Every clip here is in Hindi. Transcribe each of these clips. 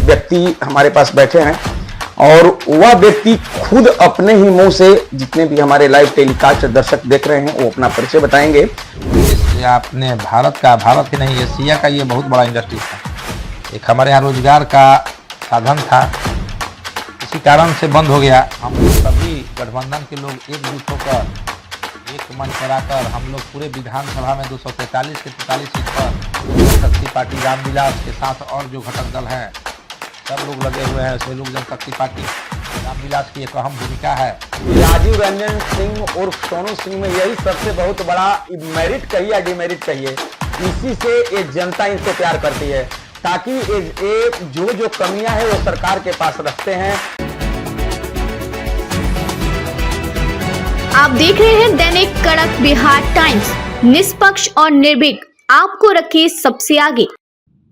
व्यक्ति हमारे पास बैठे हैं और वह व्यक्ति खुद अपने ही मुंह से, जितने भी हमारे लाइव टेलीकास्ट दर्शक देख रहे हैं, वो अपना परिचय बताएंगे। आपने भारत ही नहीं, एशिया का ये बहुत बड़ा इंडस्ट्री था। एक हमारे यहाँ रोजगार का साधन था, इसी कारण से बंद हो गया। हम सभी गठबंधन के लोग एकजुट होकर एक मंच पर आकर हम लोग पूरे विधानसभा में 243 के 43 सीट पर शक्ति पार्टी रामविलास के साथ और जो घटक दल हैं सब लोग लगे हुए हैं। इसमें लोक जनशक्ति पार्टी रामविलास की एक अहम भूमिका है। राजीव रंजन सिंह उर्फ सोनू सिंह में यही सबसे बहुत बड़ा मेरिट कहिए या डिमेरिट कहिए, इसी से ये जनता इनसे प्यार करती है, ताकि ये जो कमियां हैं वो सरकार के पास रखते हैं। आप देख रहे हैं दैनिक कड़क बिहार टाइम्स, निष्पक्ष और निर्भीक, आपको रखे सबसे आगे।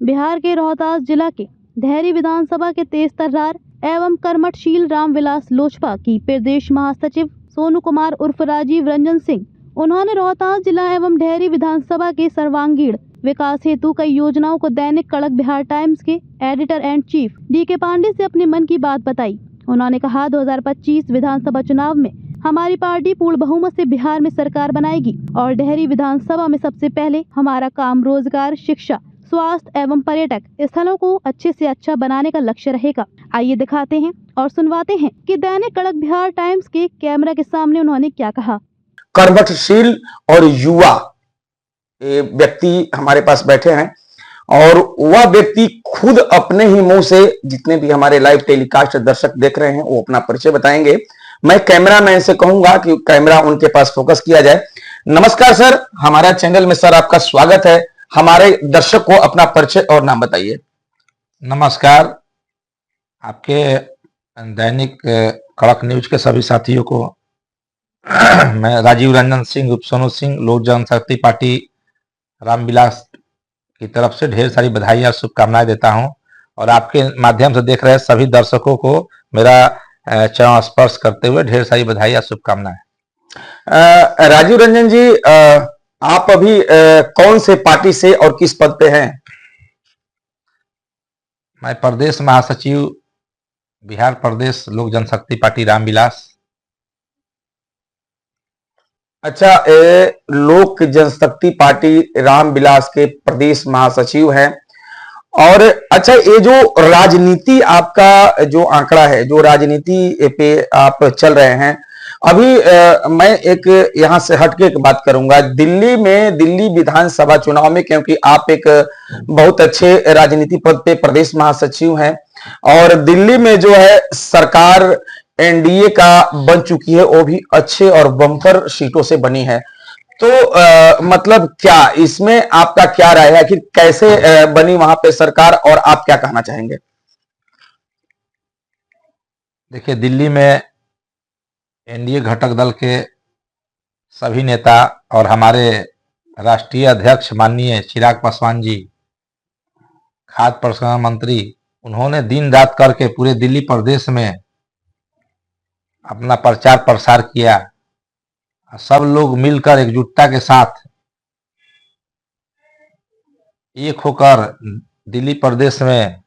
बिहार के रोहतास जिला के धैरी विधानसभा के तेज तर्रार एवं कर्मठशील रामविलास लोजपा की प्रदेश महासचिव सोनू कुमार उर्फ राजीव रंजन सिंह, उन्होंने रोहतास जिला एवं धैरी विधानसभा के सर्वांगीण विकास हेतु कई योजनाओं को दैनिक कड़क बिहार टाइम्स के editor and chief DK Pandey से अपने मन की बात बताई। उन्होंने कहा 2025 विधानसभा चुनाव में हमारी पार्टी पूर्ण बहुमत से बिहार में सरकार बनाएगी और डेहरी विधानसभा में सबसे पहले हमारा काम रोजगार, शिक्षा, स्वास्थ्य एवं पर्यटक स्थलों को अच्छे से अच्छा बनाने का लक्ष्य रहेगा। आइए दिखाते हैं और सुनवाते हैं कि दैनिक कड़क बिहार टाइम्स के कैमरा के सामने उन्होंने क्या कहा। कर्मठशील और युवा व्यक्ति हमारे पास बैठे हैं और वह व्यक्ति खुद अपने ही मुंह से, जितने भी हमारे लाइव टेलीकास्ट दर्शक देख रहे हैं, वो अपना परिचय बताएंगे। मैं कैमरामैन से कहूंगा कि कैमरा उनके पास फोकस किया जाए। नमस्कार सर, हमारा चैनल में सर आपका स्वागत है। हमारे दर्शक को अपना परिचय और नाम बताइए। नमस्कार, आपके दैनिक कड़क न्यूज के सभी साथियों को मैं राजीव रंजन सिंह उर्फ सोनू सिंह लोक जनशक्ति पार्टी रामविलास की तरफ से ढेर सारी बधाई और शुभकामनाएं देता हूं और आपके माध्यम से देख रहे सभी दर्शकों को मेरा चरण स्पर्श करते हुए ढेर सारी बधाई और शुभकामनाएं। राजीव रंजन जी, आप अभी कौन से पार्टी से और किस पद पे हैं? मैं प्रदेश महासचिव बिहार प्रदेश लोक जनशक्ति पार्टी रामविलास। अच्छा, लोक जनशक्ति पार्टी रामविलास के प्रदेश महासचिव हैं। और अच्छा, ये जो राजनीति आपका जो आंकड़ा है, जो राजनीति पे आप चल रहे हैं अभी, मैं एक यहां से हटके एक बात करूंगा। दिल्ली में, दिल्ली विधानसभा चुनाव में, क्योंकि आप एक बहुत अच्छे राजनीति पद पे प्रदेश महासचिव हैं और दिल्ली में जो है सरकार NDA का बन चुकी है, वो भी अच्छे और बम्पर सीटों से बनी है। तो मतलब क्या इसमें आपका क्या राय है कि कैसे बनी वहां पे सरकार और आप क्या कहना चाहेंगे? देखिए, दिल्ली में NDA घटक दल के सभी नेता और हमारे राष्ट्रीय अध्यक्ष माननीय चिराग पासवान जी, खाद्य प्रसंस्करण मंत्री, उन्होंने दिन रात करके पूरे दिल्ली प्रदेश में अपना प्रचार प्रसार किया। सब लोग मिलकर एकजुटता के साथ एक होकर दिल्ली प्रदेश में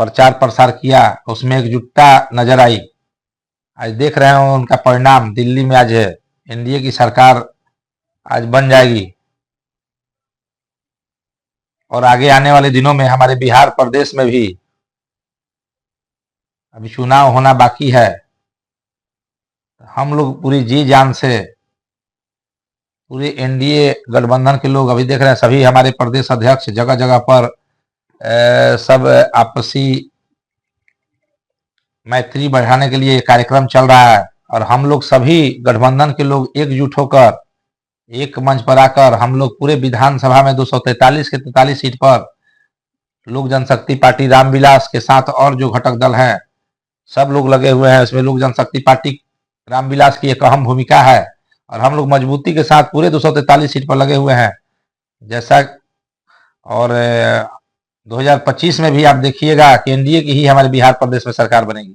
प्रचार प्रसार किया, उसमें एकजुटता नजर आई। आज देख रहे हैं उनका परिणाम, दिल्ली में आज NDA की सरकार आज बन जाएगी और आगे आने वाले दिनों में हमारे बिहार प्रदेश में भी अभी चुनाव होना बाकी है। हम लोग पूरी जी जान से, पूरे NDA गठबंधन के लोग, अभी देख रहे हैं सभी हमारे प्रदेश अध्यक्ष जगह जगह पर सब आपसी मैत्री बढ़ाने के लिए कार्यक्रम चल रहा है और हम लोग सभी गठबंधन के लोग एकजुट होकर एक मंच पर आकर हम लोग पूरे विधानसभा में 243 के 43 सीट पर लोक जनशक्ति पार्टी रामविलास के साथ और जो घटक दल हैं सब लोग लगे हुए हैं। इसमें लोक जनशक्ति पार्टी रामविलास की एक अहम भूमिका है और हम लोग मजबूती के साथ पूरे 243 सीट पर लगे हुए हैं। जैसा और 2025 में भी आप देखिएगा कि NDA की ही हमारे बिहार प्रदेश में सरकार बनेगी।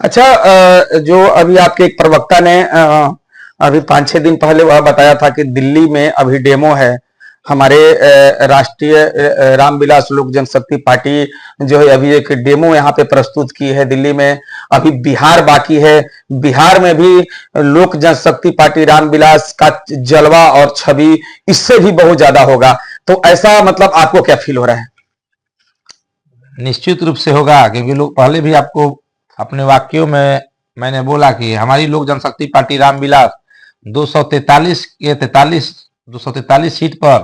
अच्छा, जो अभी आपके एक प्रवक्ता ने अभी 5-6 दिन पहले वह बताया था कि दिल्ली में अभी डेमो है हमारे राष्ट्रीय रामविलास लोक जनशक्ति पार्टी जो है अभी एक डेमो यहाँ पे प्रस्तुत की है दिल्ली में। अभी बिहार बाकी है, बिहार में भी लोक जनशक्ति पार्टी रामविलास का जलवा और छवि इससे भी बहुत ज्यादा होगा। तो ऐसा मतलब आपको क्या फील हो रहा है? निश्चित रूप से होगा, क्योंकि लोग पहले भी आपको अपने वाक्यों में मैंने बोला कि हमारी लोक जनशक्ति पार्टी रामविलास 243 सीट पर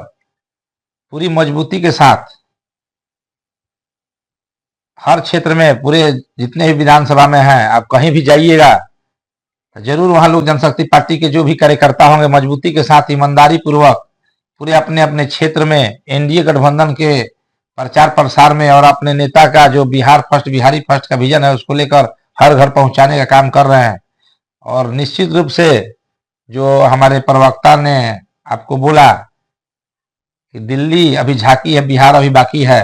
पूरी मजबूती के साथ हर क्षेत्र में, पूरे जितने भी विधानसभा में हैं, आप कहीं भी जाइएगा जरूर वहां लोक जनशक्ति पार्टी के जो भी कार्यकर्ता होंगे मजबूती के साथ ईमानदारी पूर्वक पूरे अपने अपने क्षेत्र में एनडीए गठबंधन के प्रचार प्रसार में और अपने नेता का जो बिहार फर्स्ट, बिहारी फर्स्ट का विजन है उसको लेकर हर घर पहुंचाने का काम कर रहे हैं। और निश्चित रूप से जो हमारे प्रवक्ता ने आपको बोला कि दिल्ली अभी झांकी है, बिहार अभी बाकी है,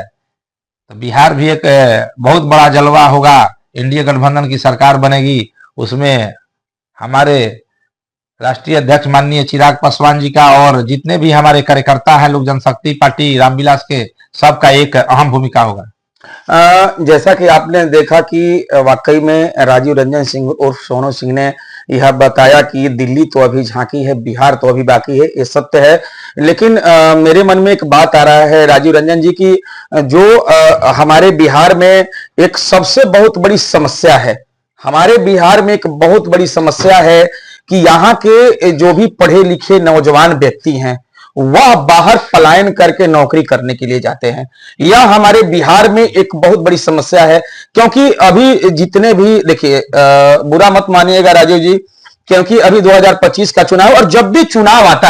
तो बिहार भी एक बहुत बड़ा जलवा होगा। एनडीए गठबंधन की सरकार बनेगी, उसमें हमारे राष्ट्रीय अध्यक्ष माननीय चिराग पासवान जी का और जितने भी हमारे कार्यकर्ता हैं लोक जनशक्ति पार्टी रामविलास के, सबका एक अहम भूमिका होगा। जैसा कि आपने देखा कि वाकई में राजीव रंजन सिंह और सोनू सिंह ने यह बताया कि दिल्ली तो अभी झांकी है, बिहार तो अभी बाकी है, ये सत्य है। लेकिन मेरे मन में एक बात आ रहा है राजीव रंजन जी की, जो हमारे बिहार में एक सबसे बहुत बड़ी समस्या है, हमारे बिहार में एक बहुत बड़ी समस्या है कि यहाँ के जो भी पढ़े लिखे नौजवान व्यक्ति हैं वह बाहर पलायन करके नौकरी करने के लिए जाते हैं। यह हमारे बिहार में एक बहुत बड़ी समस्या है, क्योंकि अभी जितने भी, देखिए बुरा मत मानिएगा राजीव जी, क्योंकि अभी 2025 का चुनाव, और जब भी चुनाव आता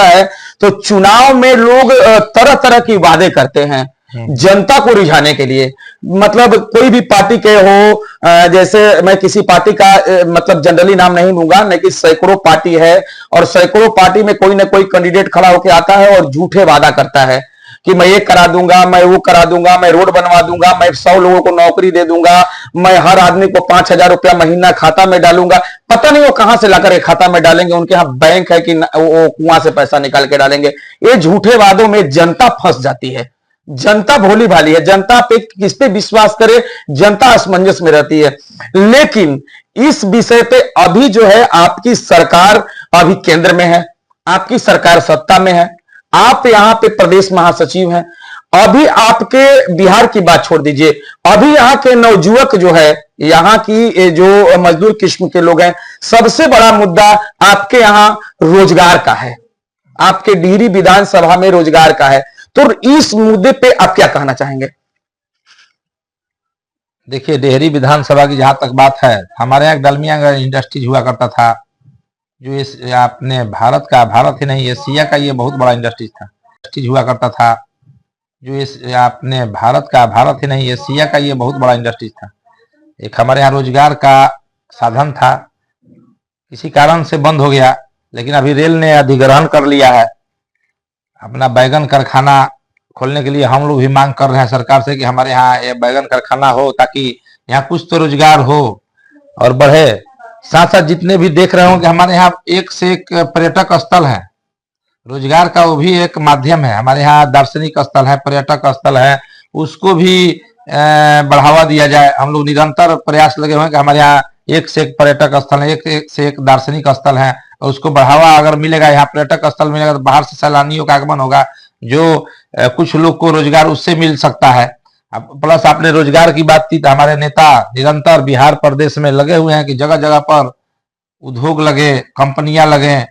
है तो चुनाव में लोग तरह तरह की वादे करते हैं जनता को रिझाने के लिए। मतलब कोई भी पार्टी के हो, जैसे मैं किसी पार्टी का मतलब जनरली नाम नहीं लूंगा, लेकिन सैकड़ों पार्टी है और सैकड़ों पार्टी में कोई ना कोई कैंडिडेट खड़ा होकर आता है और झूठे वादा करता है कि मैं ये करा दूंगा, मैं वो करा दूंगा, मैं रोड बनवा दूंगा, मैं 100 लोगों को नौकरी दे दूंगा, मैं हर आदमी को 5,000 रुपया महीना खाता में डालूंगा। पता नहीं वो कहां से लाकर खाता में डालेंगे, उनके यहां बैंक है कि वो कुआं से पैसा निकाल के डालेंगे। ये झूठे वादों में जनता फंस जाती है, जनता भोली भाली है, जनता पे किस पे विश्वास करे, जनता असमंजस में रहती है। लेकिन इस विषय पे अभी जो है आपकी सरकार अभी केंद्र में है, आपकी सरकार सत्ता में है, आप यहां पे प्रदेश महासचिव हैं। अभी आपके बिहार की बात छोड़ दीजिए, अभी यहां के नवजुवक जो है, यहां की जो मजदूर किस्म के लोग हैं, सबसे बड़ा मुद्दा आपके यहां रोजगार का है, आपके डिहरी विधानसभा में रोजगार का है। तो इस मुद्दे पे आप क्या कहना चाहेंगे? देखिए, डेहरी विधानसभा की जहां तक बात है, हमारे यहाँ डालमियागंज इंडस्ट्रीज हुआ करता था, जो इस आपने भारत ही नहीं एशिया का ये बहुत बड़ा इंडस्ट्रीज हुआ करता था, जो इस आपने भारत ही नहीं एशिया का ये बहुत बड़ा इंडस्ट्रीज था। एक हमारे यहाँ रोजगार का साधन था, किसी कारण से बंद हो गया, लेकिन अभी रेल ने अधिग्रहण कर लिया है। अपना बैगन कारखाना खोलने के लिए हम लोग भी मांग कर रहे हैं सरकार से कि हमारे यहाँ ये बैगन कारखाना हो, ताकि यहाँ कुछ तो रोजगार हो और बढ़े। साथ साथ जितने भी देख रहे हो कि हमारे यहाँ एक से एक पर्यटक स्थल है, रोजगार का वो भी एक माध्यम है। हमारे यहाँ दार्शनिक स्थल है, पर्यटक स्थल है, उसको भी बढ़ावा दिया जाए। हम लोग निरंतर प्रयास लगे हुए हैं कि हमारे यहाँ एक से एक पर्यटक स्थल है, एक से एक दार्शनिक स्थल है, और उसको बढ़ावा अगर मिलेगा, यहाँ पर्यटक स्थल मिलेगा तो बाहर से सैलानियों का आगमन होगा, जो कुछ लोग को रोजगार उससे मिल सकता है। प्लस आपने रोजगार की बात की, तो हमारे नेता निरंतर बिहार प्रदेश में लगे हुए हैं कि जगह जगह पर उद्योग लगे, कंपनियां लगे,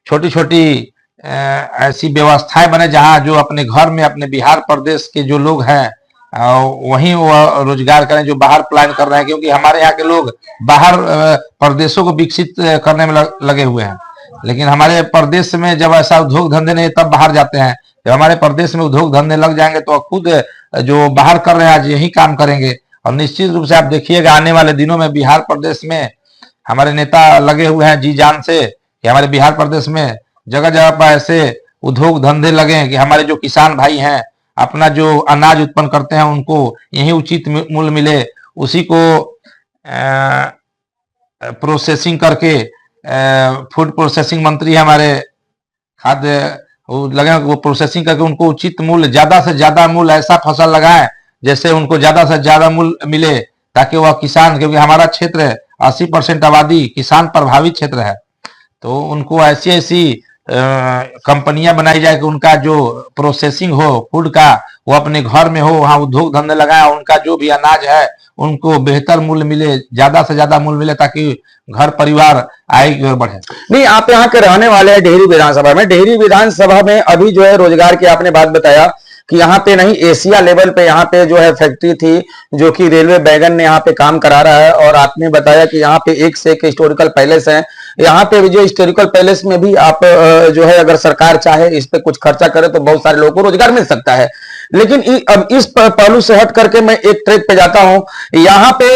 छोटी छोटी ऐसी व्यवस्थाएं बने जहां जो अपने घर में अपने बिहार प्रदेश के जो लोग हैं वहीं वो रोजगार करें, जो बाहर प्लान कर रहे हैं। क्योंकि हमारे यहाँ के लोग बाहर प्रदेशों को विकसित करने में लगे हुए हैं, लेकिन हमारे प्रदेश में जब ऐसा उद्योग धंधे नहीं तब बाहर जाते हैं। जब हमारे प्रदेश में उद्योग धंधे लग जाएंगे तो खुद जो बाहर कर रहे हैं आज यही काम करेंगे। और निश्चित रूप से आप देखिएगा आने वाले दिनों में बिहार प्रदेश में हमारे नेता लगे हुए हैं जी जान से कि हमारे बिहार प्रदेश में जगह जगह पर ऐसे उद्योग धंधे लगे कि हमारे जो किसान भाई हैं अपना जो अनाज उत्पन्न करते हैं उनको यही उचित मूल्य मिले, उसी को प्रोसेसिंग करके फूड प्रोसेसिंग मंत्री हमारे खाद्य वो लगे, वो प्रोसेसिंग करके उनको उचित मूल्य, ज्यादा से ज्यादा मूल्य, ऐसा फसल लगाएं जैसे उनको ज्यादा से ज्यादा मूल्य मिले, ताकि वह किसान, क्योंकि हमारा क्षेत्र 80% आबादी किसान प्रभावित क्षेत्र है, तो उनको ऐसी ऐसी कंपनियां बनाई जाए कि उनका जो प्रोसेसिंग हो फूड का वो अपने घर में हो, वहां उद्योग धंधे लगाए, उनका जो भी अनाज है उनको बेहतर मूल्य मिले, ज्यादा से ज्यादा मूल्य मिले, ताकि घर परिवार आय की ओर बढ़े। नहीं, आप यहाँ के रहने वाले हैं डेहरी विधानसभा में। डेहरी विधानसभा में अभी जो है रोजगार की आपने बात बताया कि यहाँ पे नहीं, एशिया लेवल पे यहाँ पे जो है फैक्ट्री थी जो कि रेलवे बैगन ने यहाँ पे काम करा रहा है, और आपने बताया कि यहाँ पे एक से एक हिस्टोरिकल पैलेस है। यहाँ पे जो हिस्टोरिकल पैलेस में भी आप जो है अगर सरकार चाहे इस पे कुछ खर्चा करे तो बहुत सारे लोगों को रोजगार मिल सकता है। लेकिन अब इस पहलू से हट करके मैं एक ट्रैक पे जाता हूं। यहाँ पे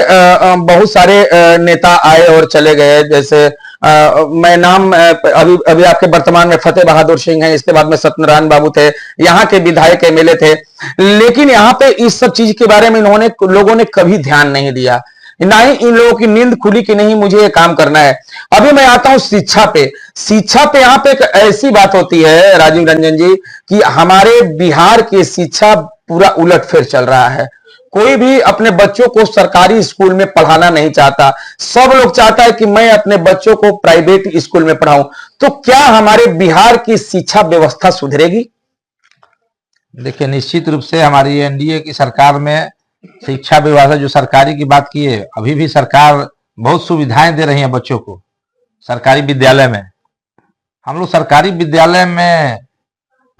बहुत सारे नेता आए और चले गए, जैसे मैं नाम अभी अभी आपके वर्तमान में फतेह बहादुर सिंह हैं, इसके बाद में सत्यनारायण बाबू थे, यहाँ के विधायक एमएलए थे, लेकिन यहाँ पे इस सब चीज के बारे में इन्होंने लोगों ने कभी ध्यान नहीं दिया, ना ही इन लोगों की नींद खुली कि नहीं मुझे ये काम करना है। अभी मैं आता हूं शिक्षा पे। शिक्षा पे यहाँ पे एक ऐसी बात होती है राजीव रंजन जी कि हमारे बिहार की शिक्षा पूरा उलटफेर चल रहा है। कोई भी अपने बच्चों को सरकारी स्कूल में पढ़ाना नहीं चाहता, सब लोग चाहता है कि मैं अपने बच्चों को प्राइवेट स्कूल में पढ़ाऊं। तो क्या हमारे बिहार की शिक्षा व्यवस्था सुधरेगी? देखिए, निश्चित रूप से हमारी एनडीए की सरकार में शिक्षा व्यवस्था, जो सरकारी की बात की है, अभी भी सरकार बहुत सुविधाएं दे रही है बच्चों को सरकारी विद्यालय में। हम लोग सरकारी विद्यालय में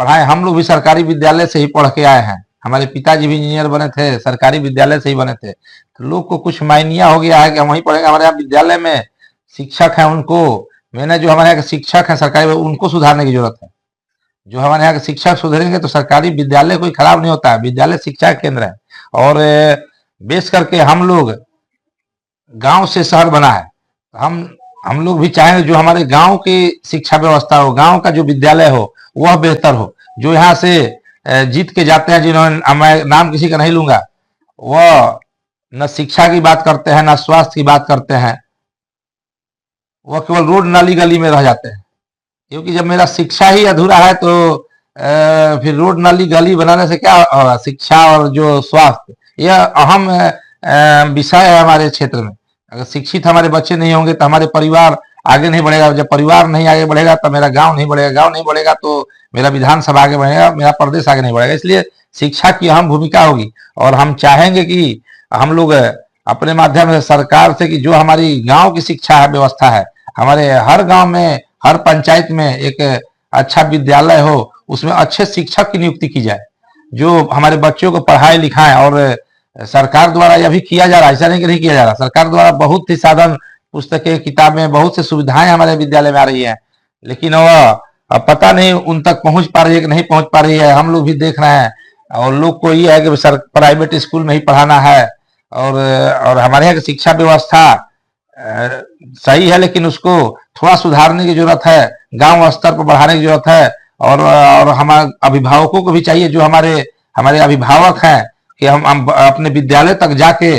पढ़ाए, हम लोग भी सरकारी विद्यालय से ही पढ़ के आए हैं, हमारे पिताजी भी इंजीनियर बने थे, सरकारी विद्यालय से ही बने थे। तो लोग को कुछ मायनिया हो गया है कि हम वहीं पढ़ेंगे। हमारे यहाँ विद्यालय में शिक्षक है, उनको मैंने जो हमारे यहाँ के शिक्षक हैं सरकारी, उनको सुधारने की जरूरत है। जो हमारे यहाँ के शिक्षक सुधरेंगे तो सरकारी विद्यालय कोई खराब नहीं होता है, विद्यालय शिक्षा केंद्र है। और बेस करके हम लोग गांव से शहर बना है, हम लोग भी चाहेंगे जो हमारे गांव की शिक्षा व्यवस्था हो, गांव का जो विद्यालय हो वह बेहतर हो। जो यहाँ से जीत के जाते हैं, जिन्होंने, मैं नाम किसी का नहीं लूंगा, वह न शिक्षा की बात करते हैं न स्वास्थ्य की बात करते हैं, वह केवल रोड नाली गली में रह जाते हैं। क्योंकि जब मेरा शिक्षा ही अधूरा है तो फिर रोड नाली गली बनाने से क्या होगा? शिक्षा और जो स्वास्थ्य, यह अहम विषय है हमारे क्षेत्र में। अगर शिक्षित हमारे बच्चे नहीं होंगे तो हमारे परिवार आगे नहीं बढ़ेगा, जब परिवार नहीं आगे बढ़ेगा तो मेरा गांव नहीं बढ़ेगा, गांव नहीं बढ़ेगा तो मेरा विधानसभा आगे बढ़ेगा, मेरा प्रदेश आगे नहीं बढ़ेगा। इसलिए शिक्षा की अहम भूमिका होगी, और हम चाहेंगे कि हम लोग अपने माध्यम से सरकार से कि जो हमारी गांव की शिक्षा है व्यवस्था है, हमारे हर गांव में, हर पंचायत में एक अच्छा विद्यालय हो, उसमें अच्छे शिक्षक की नियुक्ति की जाए जो हमारे बच्चों को पढ़ाए लिखाएं। और सरकार द्वारा यह भी किया जा रहा है, ऐसा नहीं कि नहीं किया जा रहा, सरकार द्वारा बहुत ही साधन, पुस्तकें, किताबें, बहुत से सुविधाएं हमारे विद्यालय में आ रही है, लेकिन वह पता नहीं उन तक पहुंच पा रही है कि नहीं पहुंच पा रही है। हम लोग भी देख रहे हैं, और लोग को ये है कि सर प्राइवेट स्कूल में ही पढ़ाना है। और हमारे यहाँ की शिक्षा व्यवस्था सही है, लेकिन उसको थोड़ा सुधारने की जरूरत है, गांव स्तर पर बढ़ाने की जरूरत है। और हमारे अभिभावकों को भी चाहिए, जो हमारे अभिभावक हैं, कि हम अपने विद्यालय तक जाके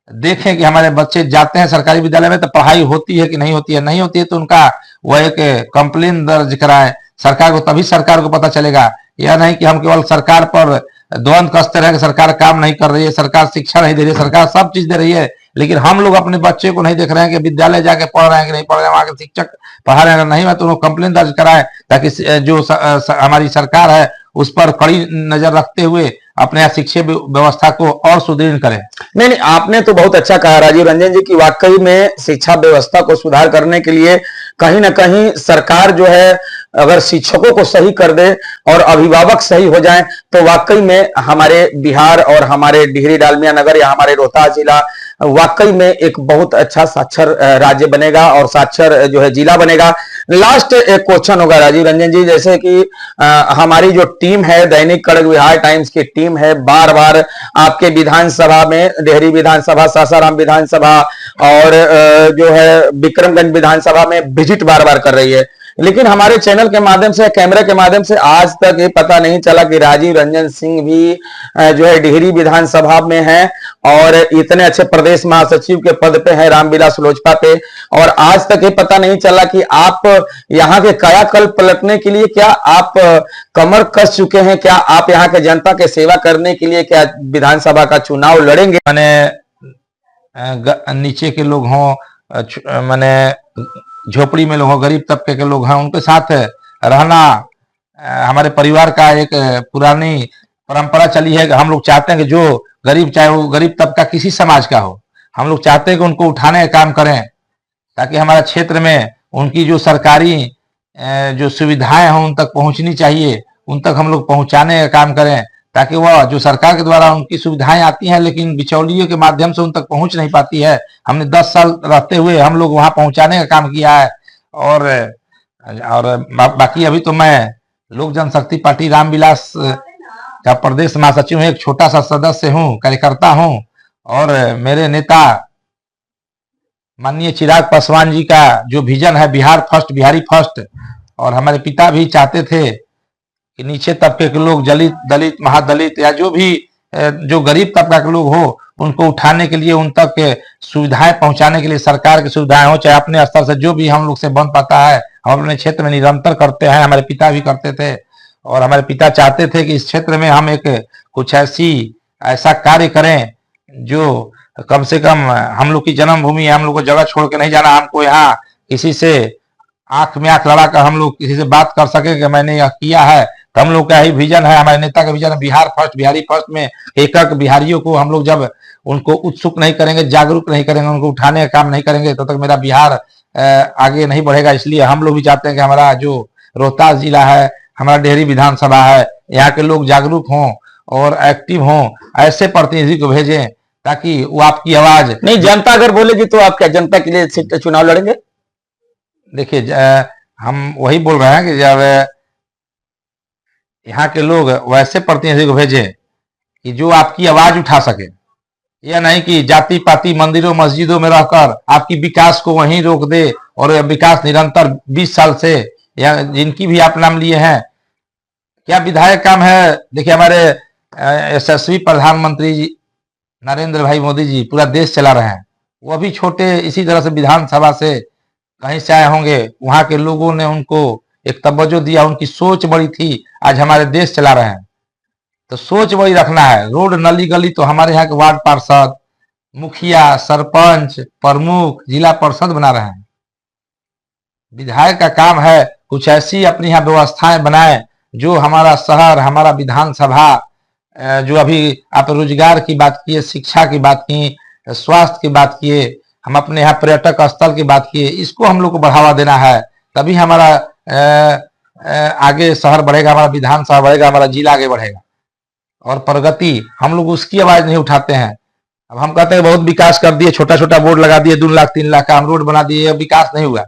देखें कि हमारे बच्चे जाते हैं सरकारी विद्यालय में तो पढ़ाई होती है कि नहीं होती है। नहीं होती है तो उनका वह एक कंप्लेन दर्ज कराएं सरकार को, तभी सरकार को पता चलेगा। यह नहीं कि हम केवल सरकार पर द्वंद कसते रहे कि सरकार काम नहीं कर रही है, सरकार शिक्षा नहीं दे रही है, सरकार सब चीज दे रही है, लेकिन हम लोग अपने बच्चे को नहीं देख रहे हैं कि विद्यालय जाके पढ़ रहे हैं कि नहीं पढ़ रहे हैं, वहां के शिक्षक पढ़ा रहे हैं नहीं, मैं तो उनको कंप्लेन दर्ज कराएं, ताकि जो हमारी सरकार है उस पर कड़ी नजर रखते हुए अपने यहाँ शिक्षा व्यवस्था को और सुदृढ़ करें। नहीं, आपने तो बहुत अच्छा कहा राजीव रंजन जी की वाकई में शिक्षा व्यवस्था को सुधार करने के लिए कहीं ना कहीं सरकार जो है अगर शिक्षकों को सही कर दे और अभिभावक सही हो जाएं तो वाकई में हमारे बिहार और हमारे डिहरी डालमिया नगर या हमारे रोहतास जिला वाकई में एक बहुत अच्छा साक्षर राज्य बनेगा और साक्षर जो है जिला बनेगा। लास्ट एक क्वेश्चन होगा राजीव रंजन जी, जैसे कि हमारी जो टीम है दैनिक कड़क बिहार टाइम्स की टीम है, बार बार आपके विधानसभा में, डेहरी विधानसभा, सासाराम विधानसभा और जो है विक्रमगंज विधानसभा में विजिट बार बार कर रही है। लेकिन हमारे चैनल के माध्यम से, कैमरे के माध्यम से आज तक ये पता नहीं चला कि राजीव रंजन सिंह भी जो है डिहरी विधानसभा में हैं और इतने अच्छे प्रदेश महासचिव के पद पे हैं रामविलास लोजपा पे, और आज तक ये पता नहीं चला कि आप यहाँ के कायाकल्प पलटने के लिए क्या आप कमर कस चुके हैं, क्या आप यहाँ के जनता के सेवा करने के लिए क्या विधानसभा का चुनाव लड़ेंगे? माने नीचे के लोग हों, माने झोपड़ी में लोग हों, गरीब तबके के लोग हैं, उनके साथ रहना हमारे परिवार का एक पुरानी परंपरा चली है। हम लोग चाहते हैं कि जो गरीब, चाहे वो गरीब तबका किसी समाज का हो, हम लोग चाहते हैं कि उनको उठाने का काम करें, ताकि हमारे क्षेत्र में उनकी जो सरकारी जो सुविधाएं हों उन तक पहुंचनी चाहिए, उन तक हम लोग पहुंचाने का काम करें, ताकि वह जो सरकार के द्वारा उनकी सुविधाएं आती हैं लेकिन बिचौलियों के माध्यम से उन तक पहुंच नहीं पाती है। हमने 10 साल रहते हुए हम लोग वहां पहुंचाने का काम किया है। और बाकी अभी तो मैं लोक जनशक्ति पार्टी रामविलास का प्रदेश महासचिव हूँ, एक छोटा सा सदस्य हूँ, कार्यकर्ता हूँ। और मेरे नेता माननीय चिराग पासवान जी का जो विजन है बिहार फर्स्ट, बिहारी फर्स्ट, और हमारे पिता भी चाहते थे कि नीचे तबके के लोग, दलित, महादलित या जो भी जो गरीब तबका के लोग हो, उनको उठाने के लिए, उन तक सुविधाएं पहुंचाने के लिए सरकार की सुविधाएं हो, चाहे अपने स्तर से जो भी हम लोग से बन पाता है हम अपने क्षेत्र में निरंतर करते हैं। हमारे पिता भी करते थे और हमारे पिता चाहते थे कि इस क्षेत्र में हम एक कुछ ऐसा कार्य करें जो कम से कम हम लोग की जन्मभूमि है, हम लोग को जगह छोड़ के नहीं जाना, हमको यहाँ किसी से आंख में आंख लड़ा कर हम लोग किसी से बात कर सके कि मैंने यह किया है। तो हम लोग का यही विजन है, हमारे नेता का विजन है बिहार फर्स्ट, बिहारी फर्स्ट में एक बिहारियों को हम लोग जब उनको उत्सुक नहीं करेंगे, जागरूक नहीं करेंगे, उनको उठाने का काम नहीं करेंगे, तब तक मेरा बिहार आगे नहीं बढ़ेगा। इसलिए हम लोग भी चाहते हैं कि हमारा जो रोहतास जिला है, हमारा डेहरी विधानसभा है, यहाँ के लोग जागरूक हों और एक्टिव हों, ऐसे प्रतिनिधि को भेजें ताकि वो आपकी आवाज नहीं। जनता अगर बोलेगी तो आप क्या जनता के लिए चुनाव लड़ेंगे? देखिए, हम वही बोल रहे हैं कि जब यहाँ के लोग वैसे प्रतिनिधि को भेजें कि जो आपकी आवाज उठा सके, यह नहीं कि जाति पाति मंदिरों मस्जिदों में रहकर आपकी विकास को वहीं रोक दे और विकास निरंतर 20 साल से, या जिनकी भी आप नाम लिए हैं, क्या विधायक काम है। देखिए, हमारे यशस्वी प्रधानमंत्री जी नरेंद्र भाई मोदी जी पूरा देश चला रहे हैं, वह भी छोटे इसी तरह से विधानसभा से कहीं से आए होंगे, वहां के लोगों ने उनको एक तवज्जो दिया, उनकी सोच बड़ी थी, आज हमारे देश चला रहे हैं। तो सोच वही रखना है। रोड नली गली तो हमारे यहाँ के वार्ड पार्षद, मुखिया, सरपंच, प्रमुख, जिला परिषद बना रहे हैं। विधायक का काम है कुछ ऐसी अपनी यहाँ व्यवस्थाएं बनाए जो हमारा शहर, हमारा विधानसभा, जो अभी आप रोजगार की बात किए, शिक्षा की बात की, स्वास्थ्य की बात किए, हम अपने यहाँ पर्यटक स्थल की बात किए, इसको हम लोग को बढ़ावा देना है, तभी हमारा आगे शहर बढ़ेगा, हमारा विधानसभा बढ़ेगा, हमारा जिला आगे बढ़ेगा। और प्रगति हम लोग उसकी आवाज नहीं उठाते हैं। अब हम कहते हैं बहुत विकास कर दिए, छोटा छोटा बोर्ड लगा दिए, 2 लाख 3 लाख का हम रोड बना दिए, विकास नहीं हुआ।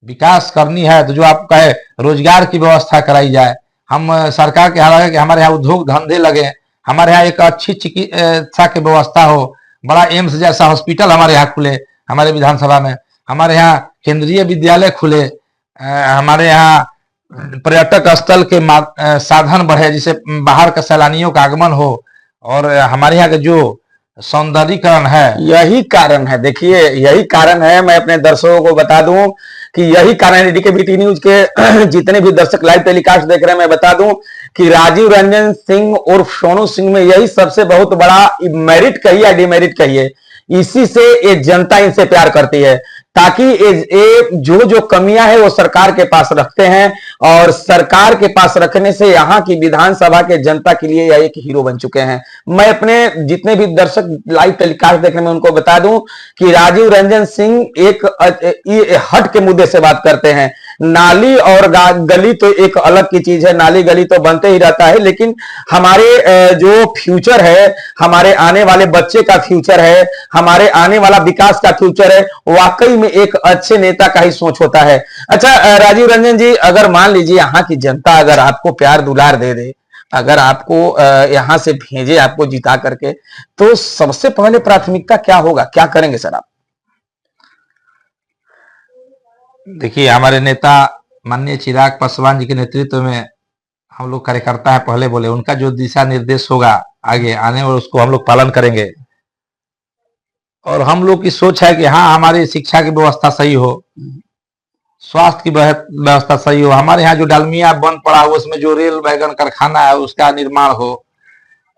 विकास करनी है तो जो आप कहे रोजगार की व्यवस्था कराई जाए। हम सरकार के हाल है कि हमारे यहाँ उद्योग धंधे लगे, हमारे यहाँ एक अच्छी चिकित्सा की व्यवस्था हो, बड़ा एम्स जैसा हॉस्पिटल हमारे यहाँ खुले, हमारे विधानसभा में, हमारे यहाँ केंद्रीय विद्यालय खुले, हमारे यहाँ पर्यटक स्थल के साधन बढ़े, जिसे बाहर के सैलानियों का आगमन हो, और हमारे यहाँ का जो सौंदर्यीकरण है, यही कारण है। देखिए, यही कारण है, मैं अपने दर्शकों को बता दूं कि यही कारण है। डीकेबीटी न्यूज के जितने भी दर्शक लाइव टेलीकास्ट देख रहे हैं, मैं बता दूं कि राजीव रंजन सिंह उर्फ सोनू सिंह में यही सबसे बहुत बड़ा मेरिट कहिए या डिमेरिट कहिए, इसी से ये जनता इनसे प्यार करती है, ताकि ये जो कमियां है वो सरकार के पास रखते हैं, और सरकार के पास रखने से यहाँ की विधानसभा के जनता के लिए यह एक हीरो बन चुके हैं। मैं अपने जितने भी दर्शक लाइव टेलीकास्ट देखने में उनको बता दूं कि राजीव रंजन सिंह एक हट के मुद्दे से बात करते हैं। नाली और गली तो एक अलग की चीज है, नाली गली तो बनते ही रहता है, लेकिन हमारे जो फ्यूचर है, हमारे आने वाले बच्चे का फ्यूचर है, हमारे आने वाला विकास का फ्यूचर है, वाकई में एक अच्छे नेता का ही सोच होता है। अच्छा राजीव रंजन जी, अगर मान लीजिए यहाँ की जनता अगर आपको प्यार दुलार दे दे, अगर आपको यहां से भेजे, आपको जिता करके, तो सबसे पहले प्राथमिकता क्या होगा, क्या करेंगे सर आप? देखिए, हमारे नेता माननीय चिराग पासवान जी के नेतृत्व में हम लोग कार्यकर्ता है, पहले बोले उनका जो दिशा निर्देश होगा आगे आने और उसको हम लोग पालन करेंगे। और हम लोग की सोच है कि हाँ, हमारी शिक्षा की व्यवस्था सही हो, स्वास्थ्य की व्यवस्था सही हो, हमारे यहाँ जो डालमिया बंद पड़ा हो उसमें जो रेल वैगन कारखाना है उसका निर्माण हो,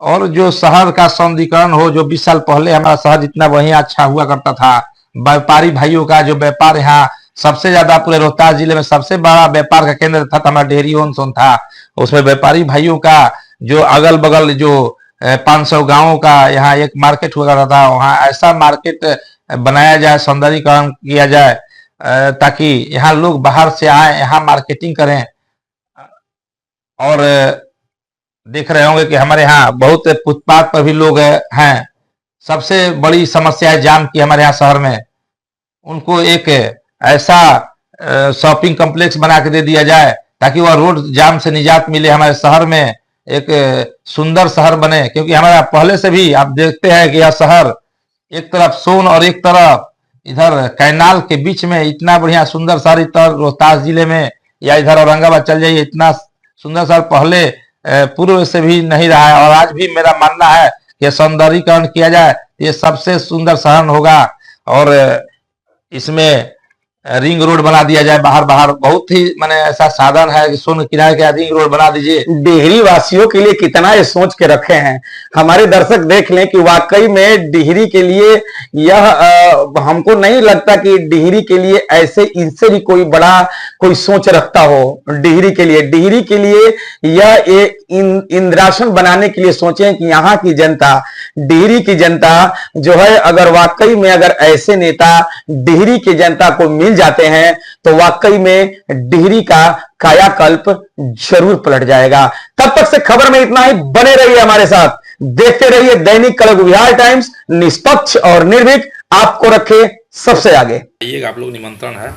और जो शहर का सौंदर्यीकरण हो। जो 20 साल पहले हमारा शहर जितना वही अच्छा हुआ करता था, व्यापारी भाइयों का जो व्यापार यहाँ सबसे ज्यादा पूरे रोहतास जिले में सबसे बड़ा व्यापार का केंद्र था, हमारा डेहरी ओन सोन था। उसमें व्यापारी भाइयों का जो अगल बगल जो 500 गांवों का यहाँ एक मार्केट हुआ करता था, वहाँ ऐसा मार्केट बनाया जाए, सौंदर्यीकरण किया जाए, ताकि यहाँ लोग बाहर से आए, यहाँ मार्केटिंग करें। और देख रहे होंगे कि हमारे यहाँ बहुत फुटपाथ पर भी लोग हैं। सबसे बड़ी समस्या है जाम की हमारे यहाँ शहर में। उनको एक ऐसा शॉपिंग कॉम्प्लेक्स बना के दे दिया जाए ताकि वह रोड जाम से निजात मिले, हमारे शहर में एक सुंदर शहर बने। क्योंकि हमारा पहले से भी आप देखते हैं कि यह शहर एक तरफ सोन और एक तरफ इधर कैनाल के बीच में इतना बढ़िया सुंदर शहर इधर रोहतास जिले में या इधर औरंगाबाद चल जाइए, इतना सुंदर शहर पहले पूर्व से भी नहीं रहा है। और आज भी मेरा मानना है कि सौंदर्यीकरण किया जाए, ये सबसे सुंदर शहर होगा। और इसमें रिंग रोड बना दिया जाए, बाहर बाहर बहुत ही माने ऐसा साधन है कि सोन किनारे का रिंग रोड बना दीजिए। डिहरी वासियों के लिए कितना ये सोच के रखे हैं, हमारे दर्शक देख लें कि वाकई में डिहरी के लिए यह हमको नहीं लगता कि डिहरी के लिए ऐसे इनसे भी कोई बड़ा कोई सोच रखता हो। डिहरी के लिए यह एक इंद्रासन बनाने के लिए सोचे कि यहाँ की जनता, डिहरी की जनता जो है, अगर वाकई में अगर ऐसे नेता डिहरी की जनता को मिल जाते हैं तो वाकई में डिहरी का कायाकल्प जरूर पलट जाएगा। तब तक से खबर में इतना ही, बने रहिए हमारे साथ, देखते रहिए दैनिक कड़क बिहार टाइम्स, निष्पक्ष और निर्भीक, आपको रखे सबसे आगे। आप लोग निमंत्रण है।